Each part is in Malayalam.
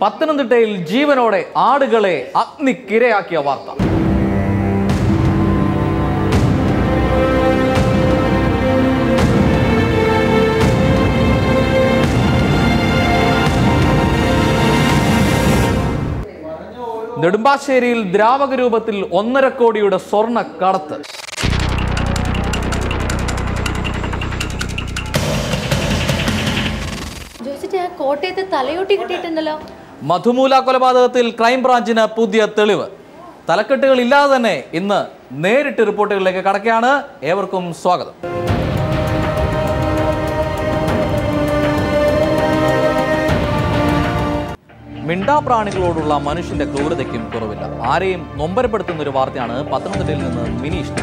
പത്തനംതിട്ടയിൽ ജീവനോടെ ആടുകളെ അഗ്നിക്കിരയാക്കിയ വാർത്ത. നെടുമ്പാശ്ശേരിയിൽ ദ്രാവക രൂപത്തിൽ 1.5 കോടിയുടെ സ്വർണ്ണ കടത്ത്. കോട്ടയത്ത് തലയോട്ടി കിട്ടിയിട്ടുണ്ടല്ലോ. മധുമൂല കൊലപാതകത്തിൽ ക്രൈംബ്രാഞ്ചിന് പുതിയ തെളിവ്. തലക്കെട്ടുകൾ ഇല്ലാതെ തന്നെ ഇന്ന് നേരിട്ട് റിപ്പോർട്ടുകളിലേക്ക് കടക്കുകയാണ്. ഏവർക്കും സ്വാഗതം. മിണ്ടാപ്രാണികളോടുള്ള മനുഷ്യന്റെ ക്രൂരതയ്ക്കും കുറവില്ല. ആരെയും നൊമ്പരപ്പെടുത്തുന്ന ഒരു വാർത്തയാണ് പത്തനംതിട്ടയിൽ നിന്ന് മിനീഷ്.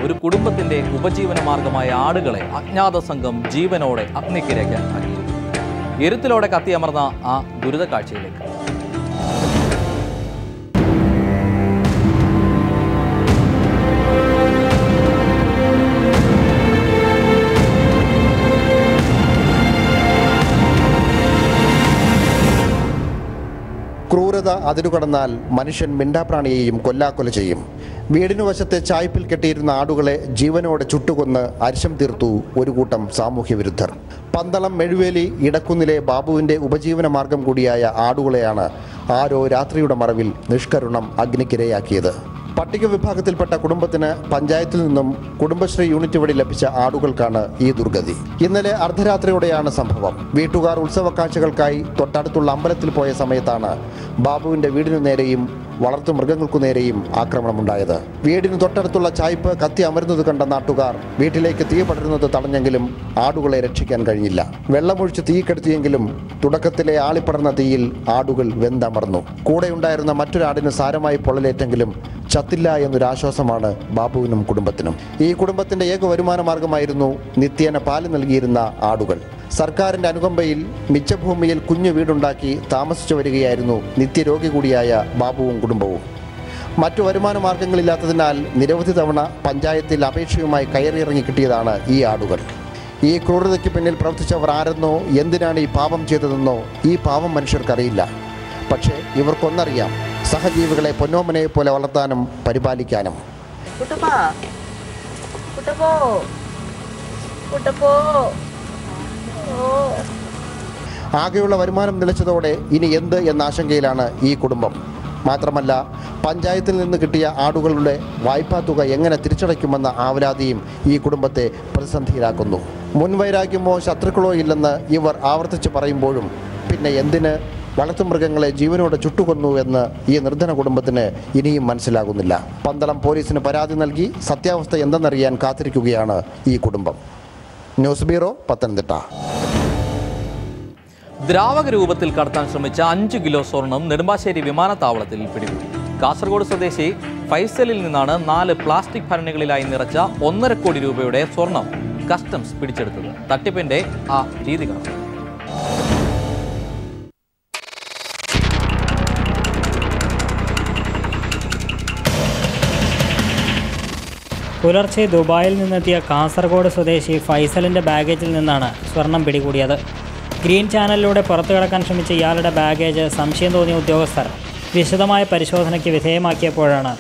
ഒരു കുടുംബത്തിന്റെ ഉപജീവന മാർഗമായ ആടുകളെ അജ്ഞാത സംഘം ജീവനോടെ അഗ്നിക്കിരയ്ക്കാൻ ആക്കി. എരുത്തിലോടെ കത്തിയമർന്ന ആ ദുരിത കാഴ്ചയിലേക്ക്. ക്രൂരത അതിരുകടന്നാൽ മനുഷ്യൻ മിണ്ടാപ്രാണിയെയും കൊല്ലാക്കൊല ചെയ്യും. വീടിനു വശത്തെ ചായ്പിൽ കെട്ടിയിരുന്ന ആടുകളെ ജീവനോടെ ചുട്ടുകൊന്ന് അരിശം തീർത്തു ഒരു കൂട്ടം സാമൂഹ്യ വിരുദ്ധർ. പന്തളം മെഴുവേലി ഇടക്കുന്നിലെ ബാബുവിൻ്റെ ഉപജീവന മാർഗം കൂടിയായ ആടുകളെയാണ് ആരോ രാത്രിയുടെ മറവിൽ നിഷ്കരുണം അഗ്നിക്കിരയാക്കിയത്. പട്ടിക വിഭാഗത്തിൽപ്പെട്ട കുടുംബത്തിന് പഞ്ചായത്തിൽ നിന്നും കുടുംബശ്രീ യൂണിറ്റ് വഴി ലഭിച്ച ആടുകൾക്കാണ് ഈ ദുർഗതി. ഇന്നലെ അർദ്ധരാത്രിയോടെയാണ് സംഭവം. വീട്ടുകാർ ഉത്സവ കാഴ്ചകൾക്കായി തൊട്ടടുത്തുള്ള അമ്പലത്തിൽ പോയ സമയത്താണ് ബാബുവിൻ്റെ വീടിനു നേരെയും വളർത്തു മൃഗങ്ങൾക്കു നേരെയും ആക്രമണമുണ്ടായത്. വീടിന് തൊട്ടടുത്തുള്ള ചായ്പ് കത്തി അമരുന്നത് കണ്ട നാട്ടുകാർ വീട്ടിലേക്ക് തീ പടരുന്നത് തടഞ്ഞെങ്കിലും ആടുകളെ രക്ഷിക്കാൻ കഴിഞ്ഞില്ല. വെള്ളമൊഴിച്ച് തീ കെടുത്തിയെങ്കിലും തുടക്കത്തിലെ ആളിപ്പടർന്ന തീയിൽ ആടുകൾ വെന്തമർന്നു. കൂടെയുണ്ടായിരുന്ന മറ്റൊരാടിന് സാരമായി പൊള്ളലേറ്റെങ്കിലും ചത്തില്ല എന്നൊരാശ്വാസമാണ് ബാബുവിനും കുടുംബത്തിനും. ഈ കുടുംബത്തിന്റെ ഏക വരുമാന മാർഗമായിരുന്നു നിത്യേന പാല് നൽകിയിരുന്ന ആടുകൾ. സർക്കാരിന്റെ അനുകമ്പയിൽ മിച്ചഭൂമിയിൽ കുഞ്ഞു വീടുണ്ടാക്കി താമസിച്ചു വരികയായിരുന്നു നിത്യരോഗി കൂടിയായ ബാബുവും കുടുംബവും. മറ്റു വരുമാന മാർഗങ്ങളില്ലാത്തതിനാൽ നിരവധി തവണ പഞ്ചായത്തിൽ അപേക്ഷയുമായി കയറിയിറങ്ങി കിട്ടിയതാണ് ഈ ആടുകൾ. ഈ ക്രൂരതയ്ക്ക് പിന്നിൽ പ്രവർത്തിച്ചവർ ആരെന്നോ എന്തിനാണ് ഈ പാപം ചെയ്തതെന്നോ ഈ പാവം മനുഷ്യർക്കറിയില്ല. പക്ഷേ ഇവർക്കൊന്നറിയാം, സഹജീവികളെ പൊന്നോമനയെ പോലെ വളർത്താനും പരിപാലിക്കാനും. ആകെയുള്ള വരുമാനം നിലച്ചതോടെ ഇനി എന്ത് എന്ന ആശങ്കയിലാണ് ഈ കുടുംബം. മാത്രമല്ല പഞ്ചായത്തിൽ നിന്ന് കിട്ടിയ ആടുകളുടെ വായ്പാ തുക എങ്ങനെ തിരിച്ചടയ്ക്കുമെന്ന ആവലാതിയും ഈ കുടുംബത്തെ പ്രതിസന്ധിയിലാക്കുന്നു. മുൻവൈരാഗ്യമോ ശത്രുക്കളോ ഇല്ലെന്ന് ഇവർ ആവർത്തിച്ച് പറയുമ്പോഴും പിന്നെ എന്തിന് വളർത്തുമൃഗങ്ങളെ ജീവനോടെ ചുട്ടുകൊന്നു എന്ന് ഈ നിർധന കുടുംബത്തിന് ഇനിയും മനസ്സിലാകുന്നില്ല. പന്തളം പോലീസിന് പരാതി നൽകി സത്യാവസ്ഥ എന്തെന്നറിയാൻ കാത്തിരിക്കുകയാണ് ഈ കുടുംബം. News bureau, Pathanamthitta. ദ്രാവക രൂപത്തിൽ കടത്താൻ ശ്രമിച്ച 5 കിലോ സ്വർണം നെടുമ്പാശ്ശേരി വിമാനത്താവളത്തിൽ പിടികൂടി. കാസർഗോഡ് സ്വദേശി ഫൈസലിൽ നിന്നാണ് 4 പ്ലാസ്റ്റിക് ഭരണികളിലായി നിറച്ച 1.5 കോടി രൂപയുടെ സ്വർണം കസ്റ്റംസ് പിടിച്ചെടുത്തത്. തട്ടിപ്പിന്റെ ആ രീതി കാണാം. പുലർച്ചെ ദുബായിൽ നിന്നെത്തിയ കാസർഗോഡ് സ്വദേശി ഫൈസലിൻ്റെ ബാഗേജിൽ നിന്നാണ് സ്വർണം പിടികൂടിയത്. ഗ്രീൻ ചാനലിലൂടെ പുറത്തു കടക്കാൻ ശ്രമിച്ച ഇയാളുടെ ബാഗേജ് സംശയം തോന്നിയ ഉദ്യോഗസ്ഥർ വിശദമായ പരിശോധനയ്ക്ക് വിധേയമാക്കിയപ്പോഴാണ്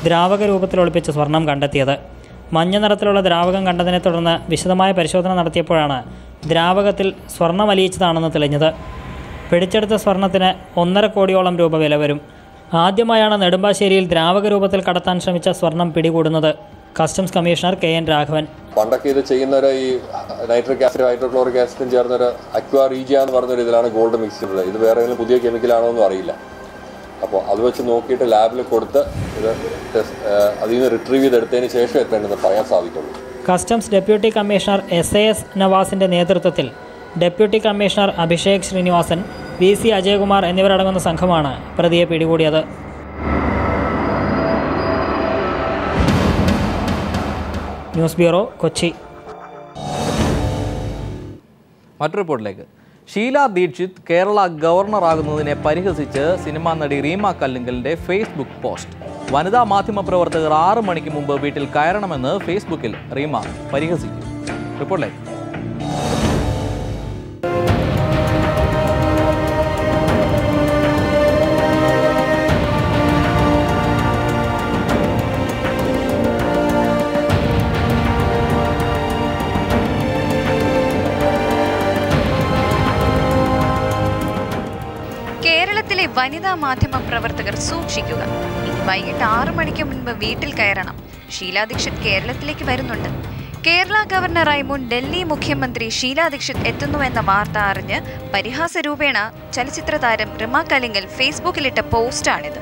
ദ്രാവക രൂപത്തിൽ ഒളിപ്പിച്ച സ്വർണം കണ്ടെത്തിയത്. മഞ്ഞ നിറത്തിലുള്ള ദ്രാവകം കണ്ടതിനെ തുടർന്ന് വിശദമായ പരിശോധന നടത്തിയപ്പോഴാണ് ദ്രാവകത്തിൽ സ്വർണം അലിയിച്ചതാണെന്ന് തെളിഞ്ഞത്. പിടിച്ചെടുത്ത സ്വർണത്തിന് 1.5 കോടിയോളം രൂപ വില വരും. ആദ്യമായാണ് നെടുമ്പാശ്ശേരിയിൽ ദ്രാവക രൂപത്തിൽ കടത്താൻ ശ്രമിച്ച സ്വർണം പിടികൂടുന്നത്. Customs commissioner KN Raghavan. പണ്ടൊക്കെ ഇത് ചെയ്യുന്നവർ ഈ നൈട്രിക് ആസിഡ് ഹൈഡ്രോക്ലോറിക് ആസിഡും ചേർന്നൊരു അക്വാ റീജിയ എന്ന് പറഞ്ഞൊരു ഇതിലാണ് ഗോൾഡ് മിക്സ് ചെയ്തത്. ഇത് വേറെ ഏതെങ്കിലും പുതിയ കെമിക്കലാണോ എന്നും അറിയില്ല. അപ്പോൾ അത് വെച്ച് നോക്കിയിട്ട് ലാബിൽ കൊടുത്ത് ഇത് അതിൽ നിന്ന് റിട്രീവ് ചെയ്തെടുത്തതിന് ശേഷം എത്തേണ്ടതെന്ന് പറയാൻ സാധിക്കുള്ളൂ. കസ്റ്റംസ് ഡെപ്യൂട്ടി കമ്മീഷണർ SAS നവാസിൻ്റെ നേതൃത്വത്തിൽ deputy commissioner Abhishek Srinivasan, VC Ajayakumar എന്നിവരടങ്ങുന്ന സംഘമാണ് പ്രതിയെ പിടികൂടിയത്. News bureau, Kochi. മറ്റൊരു റിപ്പോർട്ടിലേക്ക്. ഷീല ദീക്ഷിത് കേരള ഗവർണറാകുന്നതിനെ പരിഹസിച്ച് സിനിമാ നടി റീമ കല്ലിങ്കലിൻ്റെ ഫേസ്ബുക്ക് പോസ്റ്റ്. വനിതാ മാധ്യമ പ്രവർത്തകർ 6 മണിക്ക് മുമ്പ് വീട്ടിൽ കയറണമെന്ന് ഫേസ്ബുക്കിൽ റീമ പരിഹസിക്കും. റിപ്പോർട്ടിലേക്ക്. വനിതാ മാധ്യമ പ്രവർത്തകർ സൂക്ഷിക്കുക. ഇനി വൈകിട്ട് 6 മണിക്ക് മുൻപ് വീട്ടിൽ കയറണം. ഷീലാ ദീക്ഷിത് കേരളത്തിലേക്ക് വരുന്നുണ്ട്. കേരള ഗവർണറായി മുൻ ഡൽഹി മുഖ്യമന്ത്രി ഷീലാ ദീക്ഷിത് എത്തുന്നുവെന്ന വാർത്ത അറിഞ്ഞ് പരിഹാസരൂപേണ ചലച്ചിത്ര താരം റിമ കലിംഗൽ ഫേസ്ബുക്കിലിട്ട പോസ്റ്റാണിത്.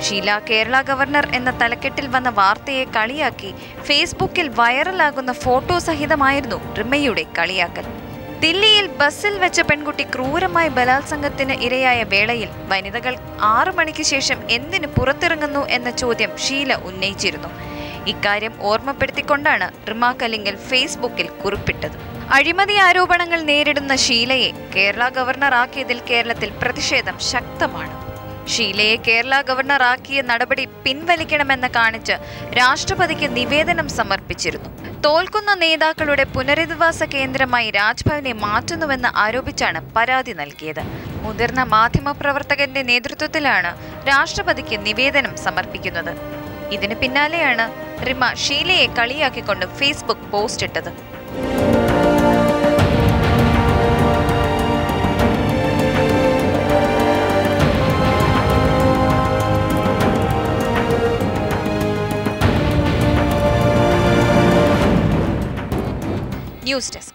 ഷീല കേരള ഗവർണർ എന്ന തലക്കെട്ടിൽ വന്ന വാർത്തയെ കളിയാക്കി ഫേസ്ബുക്കിൽ വൈറലാകുന്ന ഫോട്ടോ സഹിതമായിരുന്നു റിമയുടെ കളിയാക്കൽ. ദില്ലിയിൽ ബസ്സിൽ വെച്ച പെൺകുട്ടി ക്രൂരമായി ബലാത്സംഗത്തിന് ഇരയായ വേളയിൽ വനിതകൾ 6 മണിക്ക് ശേഷം എന്തിനു പുറത്തിറങ്ങുന്നു എന്ന ചോദ്യം ഷീല ഉന്നയിച്ചിരുന്നു. ഇക്കാര്യം ഓർമ്മപ്പെടുത്തിക്കൊണ്ടാണ് റിമ കലിംഗൽ ഫേസ്ബുക്കിൽ കുറിപ്പിട്ടത്. അഴിമതി ആരോപണങ്ങൾ നേരിടുന്ന ഷീലയെ കേരള ഗവർണറാക്കിയതിൽ കേരളത്തിൽ പ്രതിഷേധം ശക്തമാണ്. ഷീലയെ കേരള ഗവർണറാക്കിയ നടപടി പിൻവലിക്കണമെന്ന് കാണിച്ച് രാഷ്ട്രപതിക്ക് നിവേദനം സമർപ്പിച്ചിരുന്നു. തോൽക്കുന്ന നേതാക്കളുടെ പുനരധിവാസ കേന്ദ്രമായി രാജ്ഭവനെ മാറ്റുന്നുവെന്ന് ആരോപിച്ചാണ് പരാതി നൽകിയത്. മുതിർന്ന മാധ്യമപ്രവർത്തകന്റെ നേതൃത്വത്തിലാണ് രാഷ്ട്രപതിക്ക് നിവേദനം സമർപ്പിക്കുന്നത്. ഇതിന് പിന്നാലെയാണ് റിമ ഷീലയെ കളിയാക്കിക്കൊണ്ട് ഫേസ്ബുക്ക് പോസ്റ്റ് ഇട്ടത്. News desk.